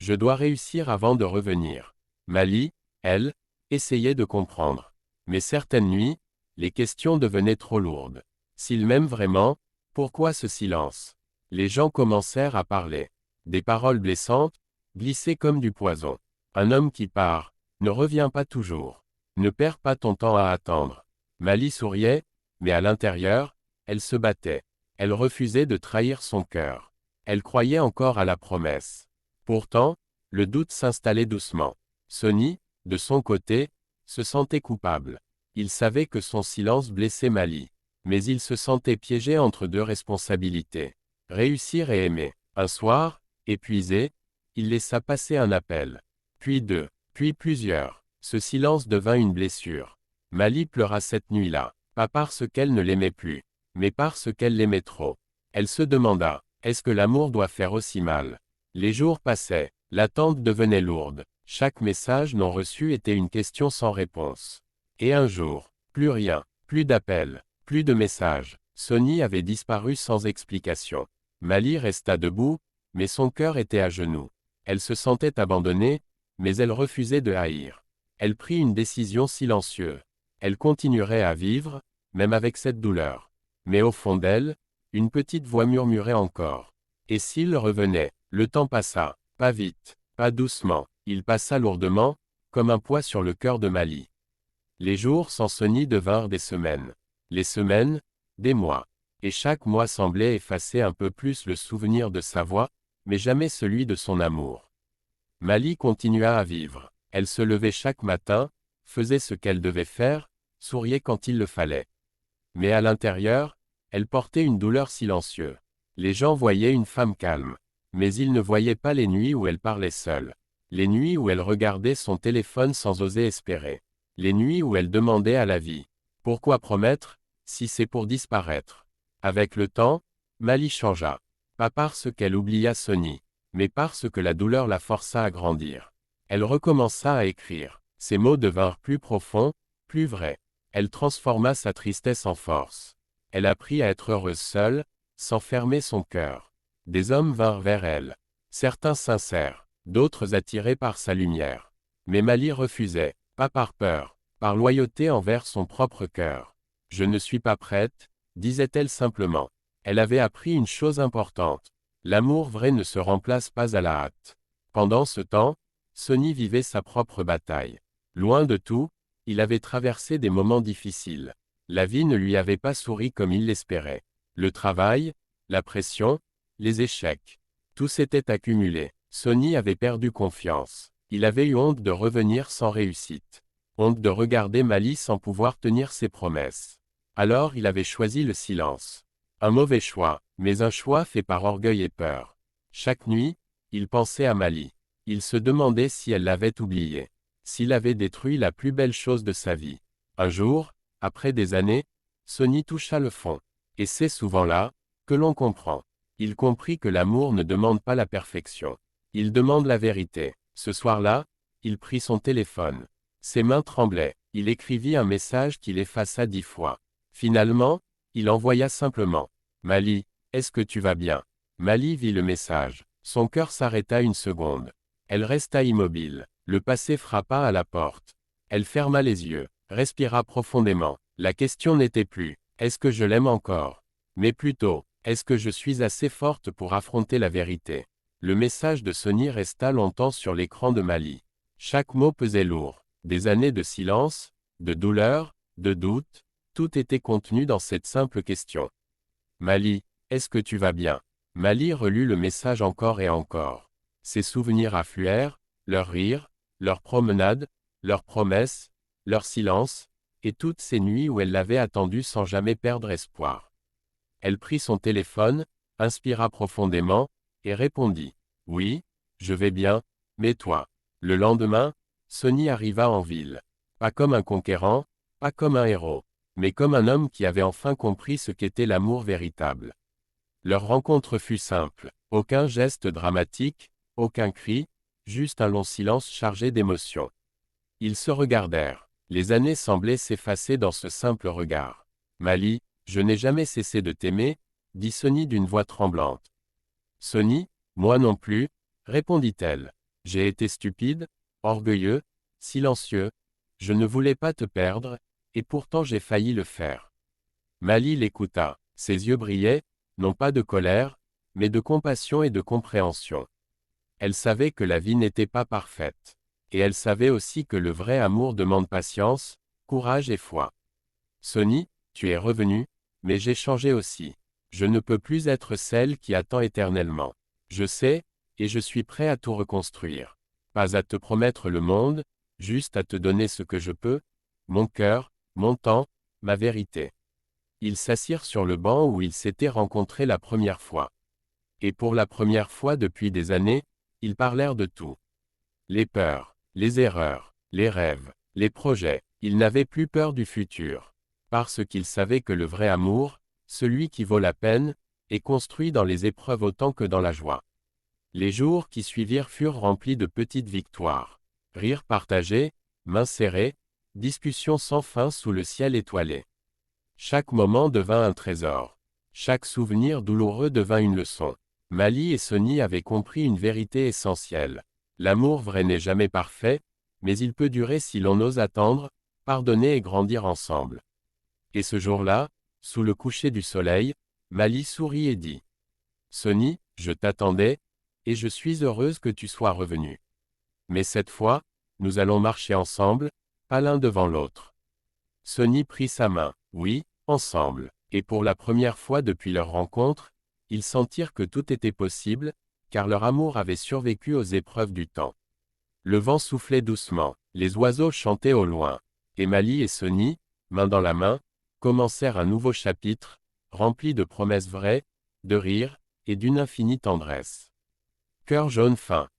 Je dois réussir avant de revenir. Mali, elle, essayait de comprendre. Mais certaines nuits, les questions devenaient trop lourdes. S'il m'aime vraiment, pourquoi ce silence? Les gens commencèrent à parler. Des paroles blessantes, glissées comme du poison. Un homme qui part, ne revient pas toujours. Ne perds pas ton temps à attendre. Mali souriait, mais à l'intérieur, elle se battait. Elle refusait de trahir son cœur. Elle croyait encore à la promesse. Pourtant, le doute s'installait doucement. Sonny, de son côté, se sentait coupable. Il savait que son silence blessait Mali. Mais il se sentait piégé entre deux responsabilités. Réussir et aimer. Un soir, épuisé, il laissa passer un appel. Puis deux, puis plusieurs. Ce silence devint une blessure. Mali pleura cette nuit-là, pas parce qu'elle ne l'aimait plus, mais parce qu'elle l'aimait trop. Elle se demanda, est-ce que l'amour doit faire aussi mal? Les jours passaient, l'attente devenait lourde. Chaque message non reçu était une question sans réponse. Et un jour, plus rien, plus d'appels, plus de messages. Sonny avait disparu sans explication. Mali resta debout, mais son cœur était à genoux. Elle se sentait abandonnée, mais elle refusait de haïr. Elle prit une décision silencieuse. Elle continuerait à vivre, même avec cette douleur. Mais au fond d'elle, une petite voix murmurait encore. Et s'il revenait? Le temps passa, pas vite, pas doucement, il passa lourdement, comme un poids sur le cœur de Mali. Les jours sans Sonny devinrent des semaines. Les semaines, des mois. Et chaque mois semblait effacer un peu plus le souvenir de sa voix, mais jamais celui de son amour. Mali continua à vivre. Elle se levait chaque matin, faisait ce qu'elle devait faire, souriait quand il le fallait. Mais à l'intérieur, elle portait une douleur silencieuse. Les gens voyaient une femme calme. Mais ils ne voyaient pas les nuits où elle parlait seule. Les nuits où elle regardait son téléphone sans oser espérer. Les nuits où elle demandait à la vie. Pourquoi promettre, si c'est pour disparaître? Avec le temps, Mali changea. Pas parce qu'elle oublia Sonny, mais parce que la douleur la força à grandir. Elle recommença à écrire. Ses mots devinrent plus profonds, plus vrais. Elle transforma sa tristesse en force. Elle apprit à être heureuse seule, sans fermer son cœur. Des hommes vinrent vers elle. Certains sincères, d'autres attirés par sa lumière. Mais Mali refusait, pas par peur, par loyauté envers son propre cœur. Je ne suis pas prête, disait-elle simplement. Elle avait appris une chose importante. L'amour vrai ne se remplace pas à la hâte. Pendant ce temps, Sonny vivait sa propre bataille. Loin de tout, il avait traversé des moments difficiles. La vie ne lui avait pas souri comme il l'espérait. Le travail, la pression, les échecs. Tout s'était accumulé. Sonny avait perdu confiance. Il avait eu honte de revenir sans réussite. Honte de regarder Mali sans pouvoir tenir ses promesses. Alors il avait choisi le silence. Un mauvais choix, mais un choix fait par orgueil et peur. Chaque nuit, il pensait à Mali. Il se demandait si elle l'avait oublié. S'il avait détruit la plus belle chose de sa vie. Un jour, après des années, Sonny toucha le fond. Et c'est souvent là que l'on comprend. Il comprit que l'amour ne demande pas la perfection. Il demande la vérité. Ce soir-là, il prit son téléphone. Ses mains tremblaient. Il écrivit un message qu'il effaça 10 fois. Finalement, il envoya simplement. Mali, est-ce que tu vas bien? Mali vit le message. Son cœur s'arrêta une seconde. Elle resta immobile. Le passé frappa à la porte. Elle ferma les yeux, respira profondément. La question n'était plus, est-ce que je l'aime encore? Mais plutôt, est-ce que je suis assez forte pour affronter la vérité? Le message de Sonny resta longtemps sur l'écran de Mali. Chaque mot pesait lourd. Des années de silence, de douleur, de doute, tout était contenu dans cette simple question. Mali, est-ce que tu vas bien? Mali relut le message encore et encore. Ses souvenirs affluèrent, leurs rires, leurs promenades, leurs promesses, leur silence, et toutes ces nuits où elle l'avait attendu sans jamais perdre espoir. Elle prit son téléphone, inspira profondément, et répondit. Oui, je vais bien, mais toi? Le lendemain, Sonny arriva en ville. Pas comme un conquérant, pas comme un héros, mais comme un homme qui avait enfin compris ce qu'était l'amour véritable. Leur rencontre fut simple. Aucun geste dramatique, aucun cri, juste un long silence chargé d'émotions. Ils se regardèrent. Les années semblaient s'effacer dans ce simple regard. Mali, je n'ai jamais cessé de t'aimer, dit Sonny d'une voix tremblante. Sonny, moi non plus, répondit-elle. J'ai été stupide, orgueilleux, silencieux, je ne voulais pas te perdre, et pourtant j'ai failli le faire. Mali l'écouta. Ses yeux brillaient, non pas de colère, mais de compassion et de compréhension. Elle savait que la vie n'était pas parfaite. Et elle savait aussi que le vrai amour demande patience, courage et foi. Sonny, tu es revenue, mais j'ai changé aussi. Je ne peux plus être celle qui attend éternellement. Je sais, et je suis prêt à tout reconstruire. Pas à te promettre le monde, juste à te donner ce que je peux, mon cœur, mon temps, ma vérité. Ils s'assirent sur le banc où ils s'étaient rencontrés la première fois. Et pour la première fois depuis des années, ils parlèrent de tout. Les peurs, les erreurs, les rêves, les projets. Ils n'avaient plus peur du futur. Parce qu'ils savaient que le vrai amour, celui qui vaut la peine, est construit dans les épreuves autant que dans la joie. Les jours qui suivirent furent remplis de petites victoires. Rires partagés, mains serrées, discussions sans fin sous le ciel étoilé. Chaque moment devint un trésor. Chaque souvenir douloureux devint une leçon. Mali et Sonny avaient compris une vérité essentielle. L'amour vrai n'est jamais parfait, mais il peut durer si l'on ose attendre, pardonner et grandir ensemble. Et ce jour-là, sous le coucher du soleil, Mali sourit et dit : « Sonny, je t'attendais, et je suis heureuse que tu sois revenu. Mais cette fois, nous allons marcher ensemble, pas l'un devant l'autre. » Sonny prit sa main. Oui, ensemble. Et pour la première fois depuis leur rencontre, ils sentirent que tout était possible, car leur amour avait survécu aux épreuves du temps. Le vent soufflait doucement, les oiseaux chantaient au loin. Et Mali et Sonny, main dans la main, commencèrent un nouveau chapitre, rempli de promesses vraies, de rires, et d'une infinie tendresse. Cœur jaune fin.